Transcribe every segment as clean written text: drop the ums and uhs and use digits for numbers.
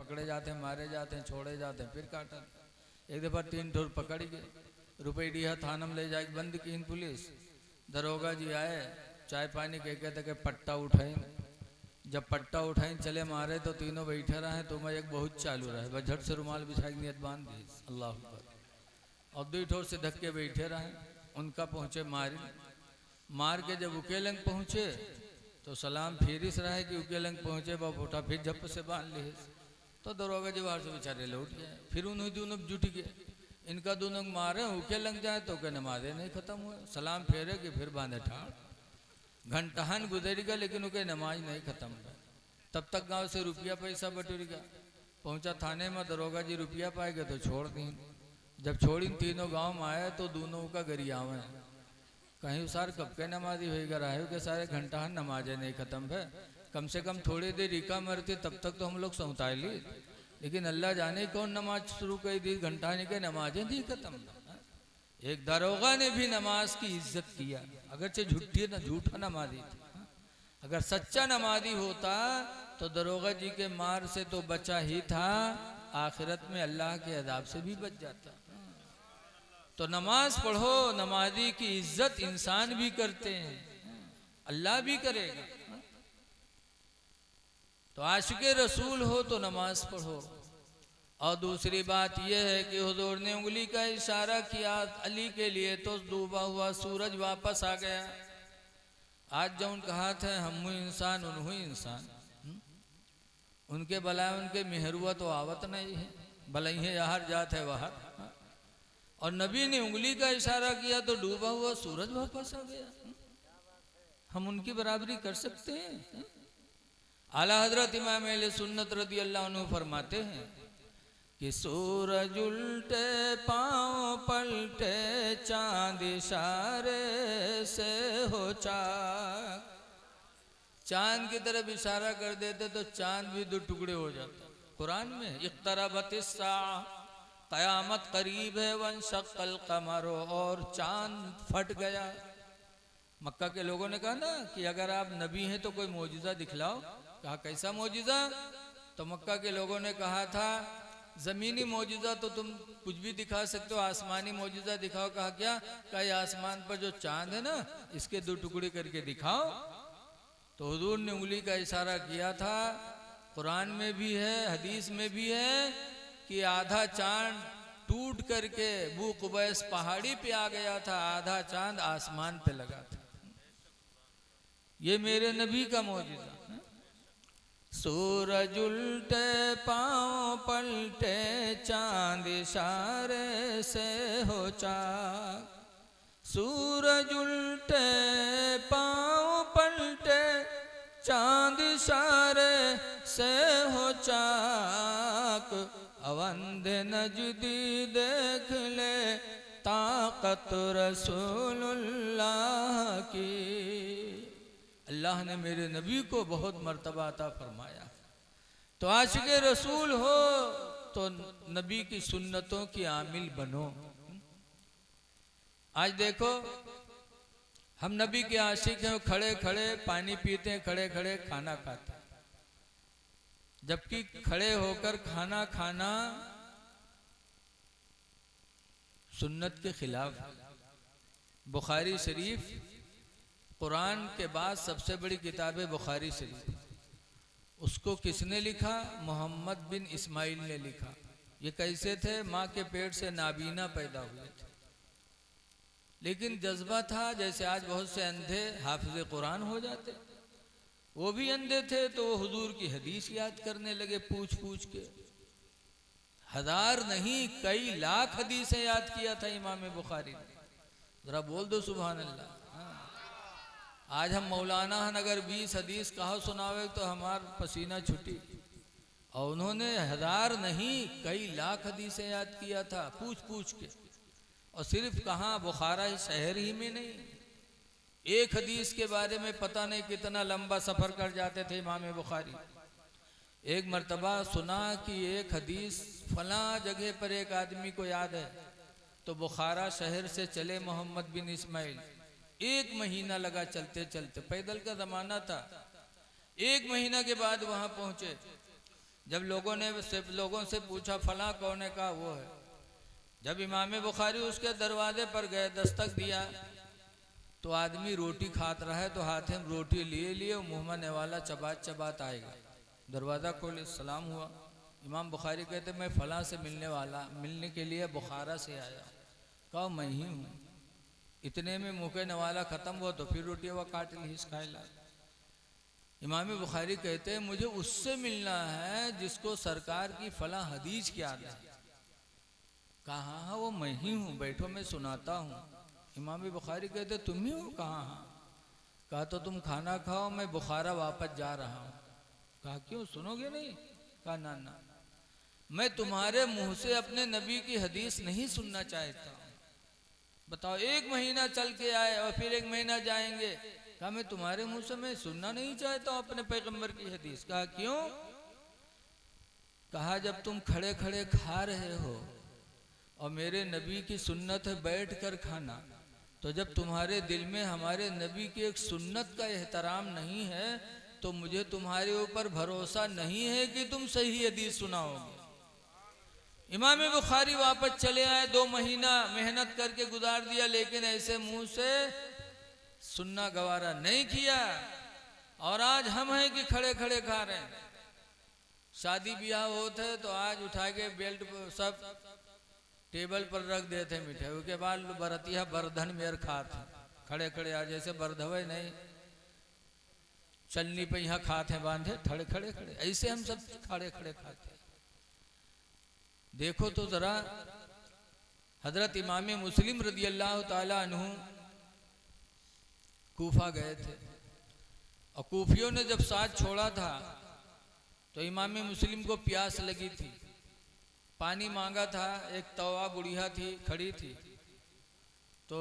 पकड़े जाते हैं, मारे जाते हैं, छोड़े जाते हैं, फिर काटा। एक दफ़ा 3 ठोर पकड़ गए, रुपये दिया, थाना में ले जाके बंद की पुलिस। दरोगा जी आए, चाय पानी कहते कि पट्टा उठाए। जब पट्टा उठाए चले मारे तो तीनों बैठे रहे। तो मैं एक बहुत चालू रहे, बस झट से रुमाल बिछा के नियत बांध दी, अल्लाह अकबर, और 2 ठोर से धक्के बैठे रहे। उनका पहुँचे मार के जब उकेलंग पहुँचे तो सलाम फेरिस रहे कि उकेलंग पहुँचे बाप उठा, फिर झप से बांध लिए। तो दरोगा जी बाहर से बेचारे लौट गए। फिर उन्होंने दोनों जुट गए, इनका दोनों मारे उकेलंग जाए तो क्या नमाजें नहीं खत्म हुए, सलाम फेरे कि फिर बांधे ठाड़। घंटाहन गुजरेगा लेकिन उनके नमाज नहीं खत्म हुआ। तब तक गांव से रुपया पैसा बटोरेगा। पहुंचा थाने में, दरोगा जी रुपया पाएगा तो छोड़ दी। जब छोड़ी तीनों गांव में आए तो दोनों का गरियाव है, कहीं सार कब के नमाजी होगा रहे के सारे घंटाहन नमाजें नहीं खत्म है। कम से कम थोड़ी देर रिका मरती तब तक तो हम लोग सौता ली, लेकिन अल्लाह जाने कौन नमाज शुरू कर दी, घंटाने के नमाजें नहीं खत्म। एक दरोगा ने भी नमाज की इज्जत किया, अगरचे झूठी ना झूठा नमाजी था। अगर सच्चा नमाजी होता तो दरोगा जी के मार से तो बचा ही था, आखिरत में अल्लाह के अज़ाब से भी बच जाता। तो नमाज पढ़ो, नमाजी की इज्जत इंसान भी करते हैं, अल्लाह भी करेगा। तो आशिक़े रसूल हो तो नमाज पढ़ो। और दूसरी बात यह है कि हुजूर ने उंगली का इशारा किया अली के लिए तो डूबा हुआ सूरज वापस आ गया। आज जौन कहा था हम इंसान उन्हू इंसान, उनके बलाए उनके मेहरुआ तो आवत नहीं है, भले हर जात है वह। और नबी ने उंगली का इशारा किया तो डूबा हुआ सूरज वापस आ गया। हम उनकी बराबरी कर सकते हैं? आला हजरत इमाम अहले सुन्नत रज़ी अल्लाह अन्हु फरमाते हैं कि सूरज उल्टे पांव पलटे, चांद इशारे से हो चाक। चांद की तरफ इशारा कर देते तो चांद भी 2 टुकड़े हो जाता। कुरान में इक़्तरबतिस साअ, क़यामत करीब है, वंशक़्क़ल क़मर, और चांद फट गया। मक्का के लोगों ने कहा ना कि अगर आप नबी हैं तो कोई मौजिज़ा दिखलाओ। कहा कैसा मौजिज़ा? तो मक्का के लोगों ने कहा था ज़मीनी मौजिज़ा तो तुम कुछ भी दिखा सकते हो, आसमानी मौजिज़ा दिखाओ। कहा क्या? कहा ये आसमान पर जो चांद है ना, इसके 2 टुकड़े करके दिखाओ। तो हुजूर ने उंगली का इशारा किया था। कुरान में भी है, हदीस में भी है कि आधा चांद टूट करके बू कुबैस पहाड़ी पे आ गया था, आधा चांद आसमान पे लगा था। ये मेरे नबी का मौजिज़ा। सूरज उल्टे पांव पलटे, चांद इशारे से हो चाक। सूरज उल्टे पांव पलटे, चांद इशारे से हो चाक। अवंद नजदी देख ले ताकत रसूलुल्लाह की। अल्लाह ने मेरे नबी को बहुत मर्तबा अता फरमाया। तो आशिक़े रसूल हो तो नबी की सुन्नतों की आमिल बनो। आज देखो हम नबी के आशिक हैं, खड़े खड़े पानी पीते हैं, खड़े खड़े खाना खाते हैं, जबकि खड़े होकर खाना खाना सुन्नत के खिलाफ। बुखारी शरीफ कुरान के बाद सबसे बड़ी किताब है बुखारी शरीफ। उसको किसने लिखा? मोहम्मद बिन इस्माइल ने लिखा। ये कैसे थे? माँ के पेट से नाबीना पैदा हुए थे, लेकिन जज्बा था जैसे आज बहुत से अंधे हाफिज़ कुरान हो जाते, वो भी अंधे थे तो वो हुजूर की हदीस याद करने लगे पूछ पूछ के। 1000 नहीं कई लाख हदीसें याद किया था इमाम बुखारी ने। जरा बोल दो सुभान अल्लाह। आज हम मौलाना हन, अगर 20 हदीस कहा सुनावे तो हमार पसीना छुटी, और उन्होंने 1000 नहीं कई लाख हदीसें याद किया था पूछ पूछ के। और सिर्फ कहाँ बुखारा शहर ही में नहीं, एक हदीस के बारे में पता नहीं कितना लंबा सफ़र कर जाते थे इमाम बुखारी। एक मर्तबा सुना कि एक हदीस फला जगह पर एक आदमी को याद है, तो बुखारा शहर से चले मोहम्मद बिन इस्माइल। 1 महीना लगा चलते चलते, पैदल का ज़माना था। 1 महीना के बाद वहाँ पहुँचे। जब लोगों से पूछा फला कौन है, कहा वो है। जब इमाम बुखारी उसके दरवाजे पर गए, दस्तक दिया, तो आदमी रोटी खात रहा है, तो हाथ में रोटी लिए मुँह में नेवाला चबात चबात आएगा। दरवाज़ा खोले, सलाम हुआ। इमाम बुखारी कहते मैं फला से मिलने के लिए बुखारा से आया। कहा मैं ही हूँ। इतने में मुँह के नेवाला ख़त्म हुआ तो फिर रोटी वह काट ली, खाएला। इमाम बुखारी कहते हैं मुझे उससे मिलना है जिसको सरकार की फला हदीस की याद है। कहा हाँ वो मैं ही हूँ, बैठो मैं सुनाता हूँ। इमाम बुखारी कहते तुम ही हो? कहा हाँ। कहा तो तुम खाना खाओ, मैं बुखारा वापस जा रहा हूँ। कहा क्यों, सुनोगे नहीं? कहा ना ना, मैं तुम्हारे मुंह से अपने नबी की हदीस नहीं सुनना चाहता। बताओ, 1 महीना चल के आए और फिर 1 महीना जाएंगे। कहा मैं तुम्हारे मुंह से मैं सुनना नहीं चाहता हूं अपने पैगंबर की हदीस। कहा क्यों? कहा जब तुम खड़े खड़े खा रहे हो और मेरे नबी की सुन्नत है बैठ कर खाना, तो जब तुम्हारे दिल में हमारे नबी की एक सुन्नत का एहतराम नहीं है तो मुझे तुम्हारे ऊपर भरोसा नहीं है कि तुम सही हदीस सुनाओगे। इमाम बुखारी वापस चले आए, 2 महीना मेहनत करके गुजार दिया, लेकिन ऐसे मुंह से सुनना गवारा नहीं किया। और आज हम हैं कि खड़े खड़े खा रहे हैं। शादी ब्याह होते तो आज उठा के बेल्ट सब टेबल पर रख देते मिठाई, उसके बाद बरतिया बरधन मेर खाते खड़े खड़े। आज जैसे बरधवे नहीं, चलनी पे यहाँ खाते हैं बांधे खड़े खड़े खड़े, ऐसे हम सब खड़े खड़े खाते। देखो तो जरा, हजरत इमाम मुस्लिम रदी अल्लाह ताला अन्हु कूफा गए थे और कूफियों ने जब साथ छोड़ा था तो इमाम मुस्लिम को प्यास लगी थी, पानी मांगा था। एक तवा बुढ़िया थी खड़ी थी, तो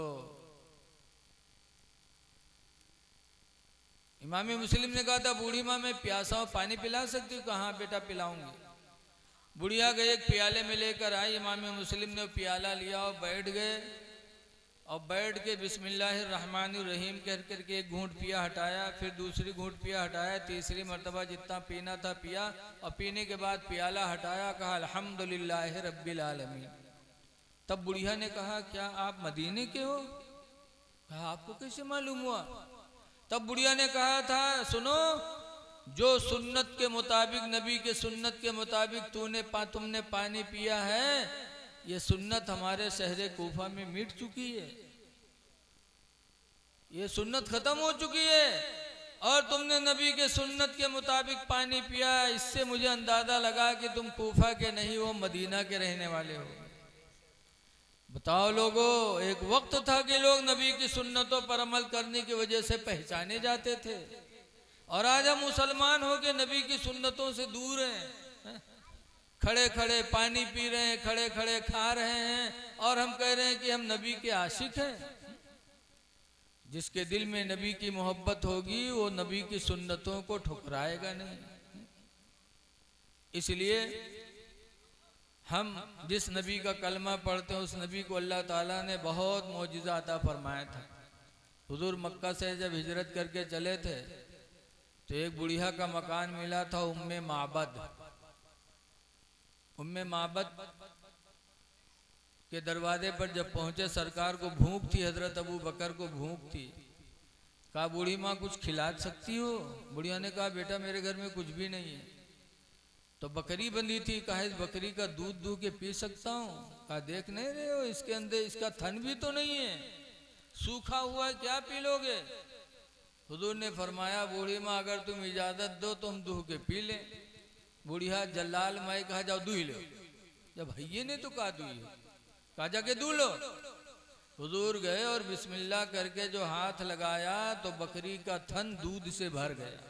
इमाम मुस्लिम ने कहा था बूढ़ी माँ मैं प्यासा हूँ, पानी पिला सकती हूँ? कहा बेटा पिलाऊंगी। बुढ़िया गए, एक प्याले में लेकर आई। इमाम मुस्लिम ने प्याला लिया और बैठ गए, और बैठ के बिस्मिल्लाहिर्रहमानिर्रहीम कह करके एक घूंट पिया, हटाया, फिर दूसरी घूंट पिया, हटाया, तीसरी मर्तबा जितना पीना था पिया, और पीने के बाद प्याला हटाया, कहा अल्हम्दुलिल्लाहि रब्बिल आलमीन। तब बुढ़िया ने कहा क्या आप मदीने के हो? कहा आपको कैसे मालूम हुआ? तब बुढ़िया ने कहा था सुनो, जो सुन्नत के मुताबिक, नबी के सुन्नत के मुताबिक तुमने पानी पिया है, ये सुन्नत हमारे शहर कूफा में मिट चुकी है, ये सुन्नत खत्म हो चुकी है, और तुमने नबी के सुन्नत के मुताबिक पानी पिया। इससे मुझे अंदाजा लगा कि तुम कूफा के नहीं हो, मदीना के रहने वाले हो। बताओ लोगों, एक वक्त था कि लोग नबी की सुन्नतों पर अमल करने की वजह से पहचाने जाते थे, और आज हम मुसलमान हो के नबी की सुन्नतों से दूर हैं। खड़े खड़े पानी पी रहे हैं, खड़े खड़े खा रहे हैं, और हम कह रहे हैं कि हम नबी के आशिक हैं। जिसके दिल में नबी की मोहब्बत होगी वो नबी की सुन्नतों को ठुकराएगा नहीं। इसलिए हम जिस नबी का कलमा पढ़ते हैं उस नबी को अल्लाह ताला ने बहुत मौजिज़ा अता फरमाया था। हुजूर मक्का से जब हिजरत करके चले थे तो एक बुढ़िया का मकान मिला था, उम्मे माबद। उम्मे माबद के दरवाजे पर जब पहुंचे, सरकार को भूख थी, हजरत अबू बकर को भूख थी। कहा बूढ़ी माँ कुछ खिला सकती हो? बुढ़िया ने कहा बेटा मेरे घर में कुछ भी नहीं है। तो बकरी बंधी थी, कहा इस बकरी का दूध दूह के पी सकता हूँ? कहा देख नहीं रहे हो इसके अंदर इसका थन भी तो नहीं है, सूखा हुआ है, क्या पी लोगे? हुजूर ने फरमाया बूढ़ी माँ अगर तुम इजाजत दो तो हम दूह के पी लें। बुढ़िया जलाल माई कहा जाओ दूह लो। जब भैये ने तो कहा दूह, कहा जाके दूह लो। हुजूर गए और बिस्मिल्लाह करके जो हाथ लगाया तो बकरी का थन दूध से भर गया।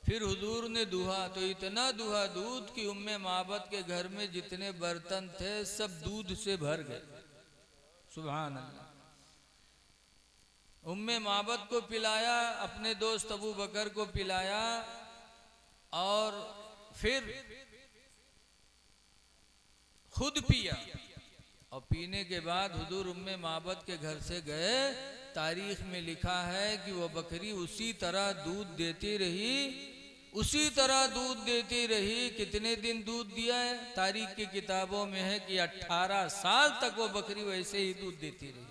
फिर हुजूर ने दूहा तो इतना दूहा दूध कि उम्मे माबद के घर में जितने बर्तन थे सब दूध से भर गए। सुभान अल्लाह। उम्मे माबद को पिलाया, अपने दोस्त अबू बकर को पिलाया, और फिर खुद पिया, और पीने के बाद हुजूर उम्मे माबद के घर से गए। तारीख में लिखा है कि वह बकरी उसी तरह दूध देती रही उसी तरह दूध देती रही। कितने दिन दूध दिया है? तारीख की किताबों में है कि 18 साल तक वो बकरी वैसे ही दूध देती रही।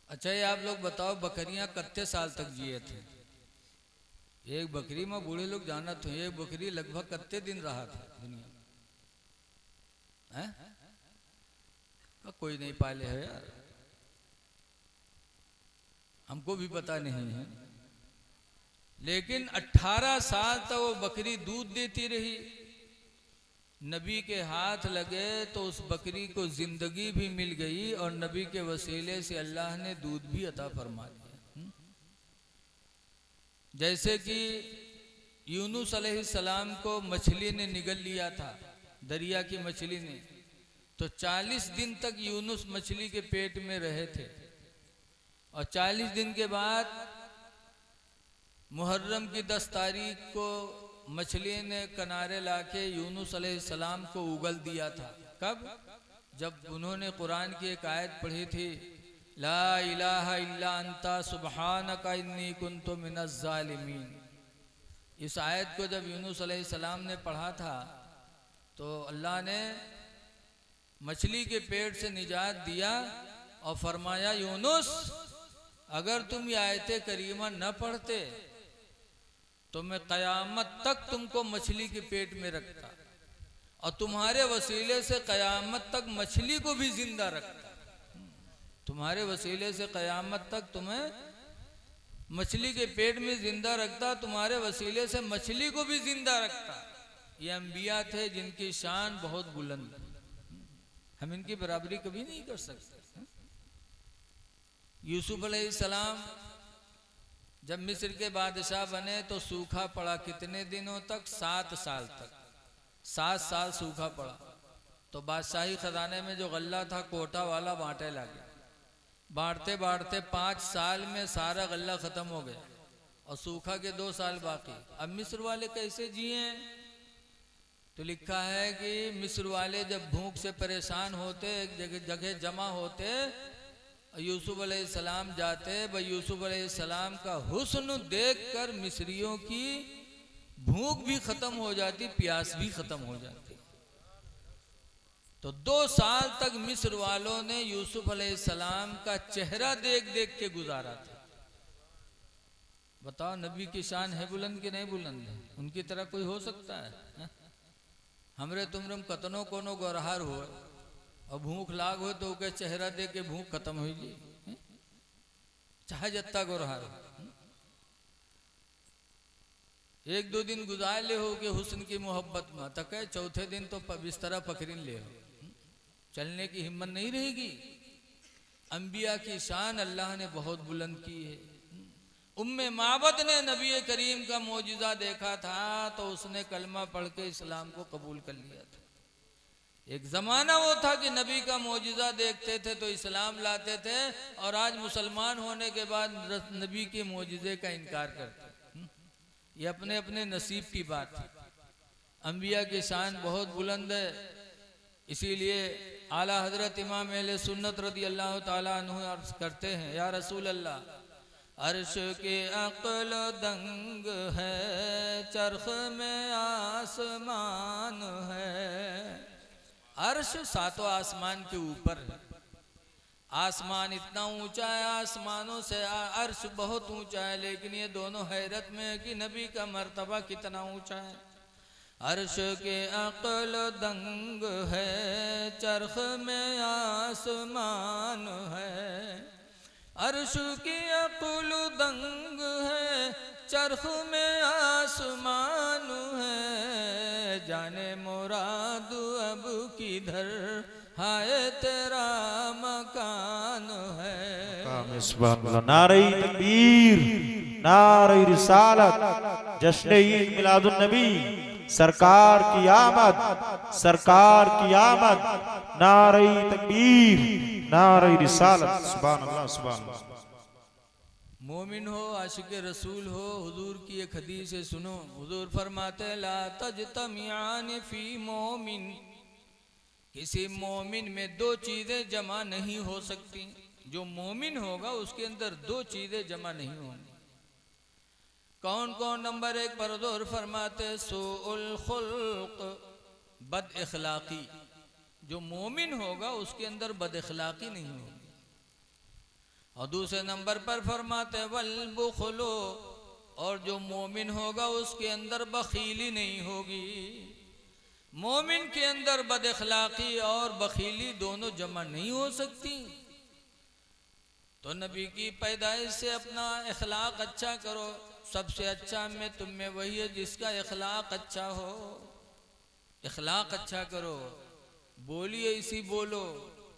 अच्छा, ये आप लोग बताओ, बकरियां कितने साल तक जिए थे? एक बकरी में बूढ़े लोग जाना तो एक बकरी लगभग कितने दिन रहा था दुनिया है? कोई नहीं पाले है यार, हमको भी पता नहीं है। लेकिन 18 साल तक वो बकरी दूध देती रही। नबी के हाथ लगे तो उस बकरी को जिंदगी भी मिल गई और नबी के वसीले से अल्लाह ने दूध भी अता फरमा दिया। जैसे कि यूनुस अलैहिस्सलाम को मछली ने निगल लिया था, दरिया की मछली ने, तो 40 दिन तक यूनुस मछली के पेट में रहे थे। और 40 दिन के बाद मुहर्रम की 10 तारीख को मछली ने किनारे लाके यूनुस अलैहिस्सलाम को उगल दिया था। कब? जब उन्होंने कुरान की एक आयत पढ़ी थी, ला इलाहा इल्ला अंता सुब्हानका इन्नी कुन्तु मिनज़ ज़ालिमीन। इस आयत को जब यूनुस अलैहिस्सलाम ने पढ़ा था तो अल्लाह ने मछली के पेट से निजात दिया और फरमाया, यूनुस अगर तुम ये आयत करीमा न पढ़ते तो मैं क़यामत तक तुमको मछली के पेट में रखता और तुम्हारे वसीले से क़यामत तक मछली को भी जिंदा रखता। तुम्हारे वसीले से क़यामत तक तुम्हें मछली के पेट में जिंदा रखता, तुम्हारे वसीले से मछली को भी जिंदा रखता। ये अंबिया थे जिनकी शान बहुत बुलंद है, हम इनकी बराबरी कभी नहीं कर सकते। यूसुफ अलैहिस्सलाम जब मिस्र के बादशाह बने तो सूखा पड़ा। कितने दिनों तक? 7 साल तक। 7 साल सूखा पड़ा तो बादशाही खजाने में जो गल्ला था कोटा वाला बांटे लगे। बांटते बांटते 5 साल में सारा गल्ला खत्म हो गया और सूखा के 2 साल बाकी। अब मिस्र वाले कैसे जिए? तो लिखा है कि मिस्र वाले जब भूख से परेशान होते, एक जगह जमा होते, यूसुफ अलैहिस्सलाम जाते, भाई यूसुफ अलैहिस्सलाम का हुस्न देखकर मिस्रियों की भूख भी खत्म हो जाती, प्यास भी खत्म हो जाती। तो 2 साल तक मिस्र वालों ने यूसुफ अलैहिस्सलाम का चेहरा देख देख के गुजारा था। बताओ, नबी की शान है बुलंद कि नहीं बुलंद है? उनकी तरह कोई हो सकता है? हमरे तुमरम कतनो कोनो गोरहार हो और भूख लाग हो तो के चेहरा देख के भूख खत्म हो जाए, चाहे जत्ता गोरहार हो। 1-2 दिन गुजार ले हो के हुस्न की मोहब्बत में, तक चौथे दिन तो बिस्तरा पकड़िन ले हो, चलने की हिम्मत नहीं रहेगी। अंबिया की शान अल्लाह ने बहुत बुलंद की है। उम्मे माबद ने नबी करीम का मौजिज़ा देखा था तो उसने कलमा पढ़ के इस्लाम को कबूल कर लिया था। एक ज़माना वो था कि नबी का मौजिज़ा देखते थे तो इस्लाम लाते थे, और आज मुसलमान होने के बाद नबी के मौजिज़े का इनकार करते। ये अपने अपने नसीब की बात है। अंबिया की शान बहुत बुलंद है, इसीलिए आला हजरत इमाम अहले सुन्नत रदी अल्लाह ताला अन्हु अर्ज़ करते हैं, या रसूल अल्लाह, अर्श के अक़ल दंग है, चरख में आसमान है। अर्श 7 आसमान के ऊपर है। आसमान इतना ऊंचा है, आसमानों से अर्श बहुत ऊंचा है, लेकिन ये दोनों हैरत में है कि नबी का मर्तबा कितना ऊंचा है। अर्श के अक़ल दंग है, चरख में आसमान है। अर्श की अक़ल दंग है, चरख में आसमान है। जाने मुराद अब किधर हाय तेरा मकान है। नारे तकबीर, नारे रिसालत, जश्न ईद मिलादुन नबी, सरकार की आमद, सरकार की आमद। नारे तकबीर, नारे रिसालत, सुभान अल्लाह, सुभान अल्लाह। मोमिन हो, आशिक रसूल हो, हुजूर की एक हदीस से सुनो। हुजूर फरमाते ला तजतमियान फी मोमिन, किसी मोमिन में दो चीज़ें जमा नहीं हो सकती। जो मोमिन होगा उसके अंदर दो चीज़ें जमा नहीं होंगी। कौन कौन? नंबर एक पर हुजूर फरमाते सुउल खुल्क, बद इखलाकी। जो मोमिन होगा उसके अंदर बद इखलाकी नहीं होगी। और दूसरे नंबर पर फरमाते वल बुखलो, और जो मोमिन होगा उसके अंदर बखीली नहीं होगी। मोमिन के अंदर बद इखलाकी और बखीली दोनों जमा नहीं हो सकती। तो नबी की पैदाइश से अपना इखलाक अच्छा करो। सबसे अच्छा में तुम में वही है जिसका इखलाक अच्छा हो। इखलाक अच्छा करो, बोलिए इसी बोलो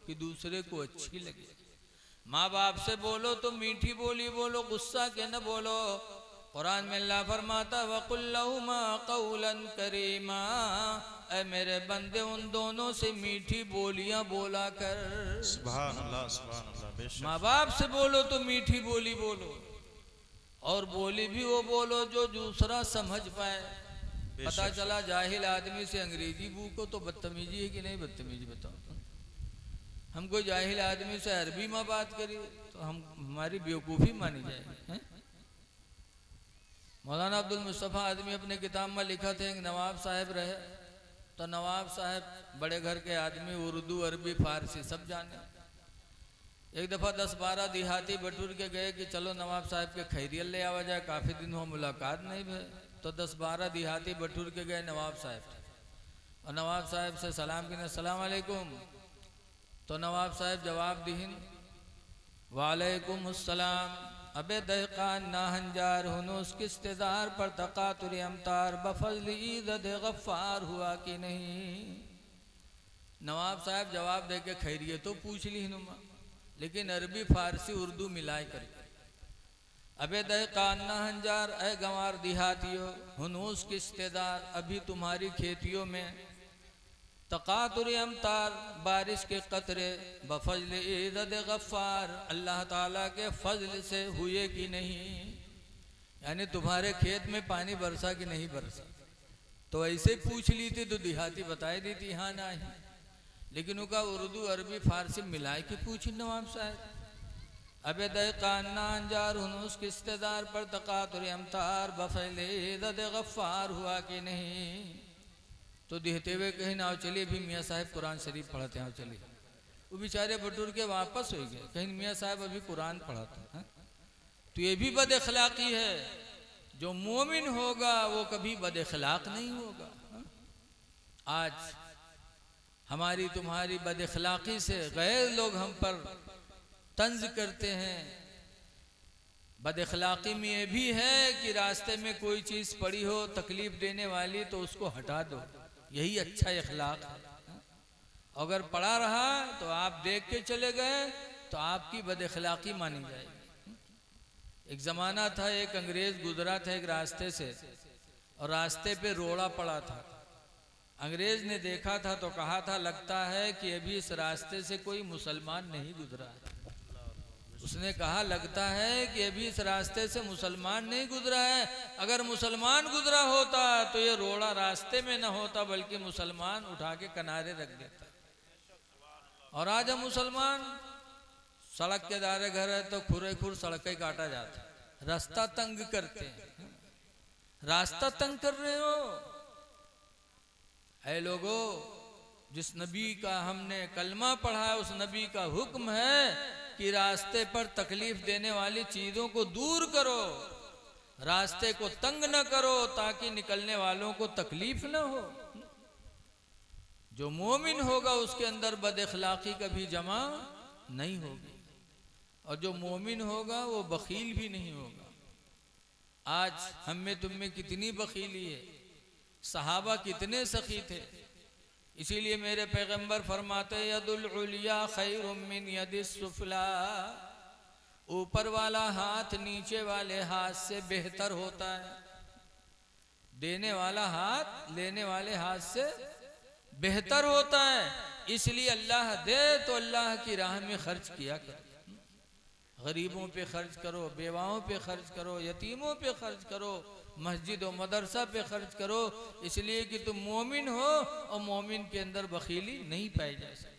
कि दूसरे को अच्छी लगे। माँ बाप से बोलो तो मीठी बोली बोलो, गुस्सा के न बोलो। कुरान में अल्लाह फरमाता वकुल लहुमा कौलन करीमा, ऐ मेरे बंदे उन दोनों से मीठी बोलियां बोला कर। सुभान अल्लाह, सुभान अल्लाह। बेशक माँ बाप से बोलो तो मीठी बोली बोलो, और बोली भी वो बोलो जो दूसरा समझ पाए। पता चला जाहिल आदमी से अंग्रेजी बूको तो बदतमीजी है कि नहीं बदतमीजी? बताओ। हम कोई जाहिल आदमी से अरबी में बात करिए तो हमारी बेवकूफ़ी मानी जाएगी। मौलाना अब्दुल मुस्तफ़ा आदमी अपने किताब में लिखा थे, एक नवाब साहब रहे। तो नवाब साहब बड़े घर के आदमी, उर्दू अरबी फारसी सब जाने। एक दफ़ा 10-12 देहाती बटूर के गए कि चलो नवाब साहब के खैरियत ले आवा जाए, काफ़ी दिन हो मुलाकात नहीं भे। तो 10-12 देहाती बटूर के गए नवाब साहब, और नवाब साहब से सलाम किया, अस्सलाम वालेकुम। तो नवाब साहब जवाब दीन वालेकुम अस्सलाम। अबे दहकान नाहंजार हुनूस किस्तेदार पर तकातुर अमतार बफज़ल ईज़द गफ़ार हुआ कि नहीं? नवाब साहब जवाब दे के खैरियत तो पूछ ली नुमा, लेकिन अरबी फारसी उर्दू मिलाए करके। अबे दहकान नाहंजार, ए गंवार देहातियों, हुनूस किस्तेदार, अभी तुम्हारी खेतियों में तकातुर अमतार, बारिश के कतरे, बफज़ल ईज़द गफ़ार, अल्लाह ताला के फजल से हुए कि नहीं? यानी तुम्हारे खेत में पानी बरसा कि नहीं बरसा? तो ऐसे पूछ ली थी तो देहाती बताई दी थी हाँ ना ही। लेकिन उनका उर्दू अरबी फारसी मिलाए के पूछी नवाब साहब। अबे दहकान नाहंजार हुनूस किस्तेदार पर तकातुर अमतार बफज़ल ईज़द गफ़ार हुआ कि नहीं? तो देखते हुए कहीं ना चलिए भी मियाँ साहब कुरान शरीफ पढ़ते हैं, चलिए। वो बेचारे बटूर के वापस हो गए, कहीं मियाँ साहब अभी कुरान पढ़ाते हैं। तो ये भी बद अखलाकी है। जो मोमिन होगा वो कभी बद अखलाक नहीं होगा। आज हमारी तुम्हारी बद अखलाकी से गैर लोग हम पर तंज करते हैं। बद अखलाकी में ये भी है कि रास्ते में कोई चीज़ पड़ी हो तकलीफ देने वाली तो उसको हटा दो, यही अच्छा अखलाक है। अगर पड़ा रहा तो आप देख के चले गए तो आपकी बद अखलाकी मानी जाएगी। एक ज़माना था, एक अंग्रेज़ गुजरा था एक रास्ते से, और रास्ते पे रोड़ा पड़ा था। अंग्रेज़ ने देखा था तो कहा था लगता है कि अभी इस रास्ते से कोई मुसलमान नहीं गुजरा है। उसने कहा लगता है कि अभी इस रास्ते से मुसलमान नहीं गुजरा है। अगर मुसलमान गुजरा होता तो ये रोड़ा रास्ते में न होता, बल्कि मुसलमान उठा के किनारे रख देता। और आज हम मुसलमान सड़क के दारे घर है तो खुरे खुर सड़कें काटा जाता, रास्ता तंग करते हैं। रास्ता तंग कर रहे हो ऐ लोगो, जिस नबी का हमने कलमा पढ़ा है उस नबी का हुक्म है कि रास्ते पर तकलीफ देने वाली चीजों को दूर करो, रास्ते को तंग न करो ताकि निकलने वालों को तकलीफ न हो। जो मोमिन होगा उसके अंदर बद अखलाकी कभी जमा नहीं होगी, और जो मोमिन होगा वो बखील भी नहीं होगा। आज हम में तुम में कितनी बखीली है, सहाबा कितने सखी थे। इसीलिए मेरे पैगंबर फरमाते यदुल उलिया खैरुम मिन यदिस सुफला, ऊपर वाला हाथ नीचे वाले हाथ से बेहतर होता है। देने वाला हाथ लेने वाले हाथ से बेहतर होता है। इसलिए अल्लाह दे तो अल्लाह की राह में खर्च किया कर। गरीबों पे खर्च करो, बेवाओं पे खर्च करो, यतीमों पे खर्च करो, मस्जिद और मदरसा पे खर्च करो, इसलिए कि तुम मोमिन हो और मोमिन के अंदर बखीली नहीं पाई जा सकती।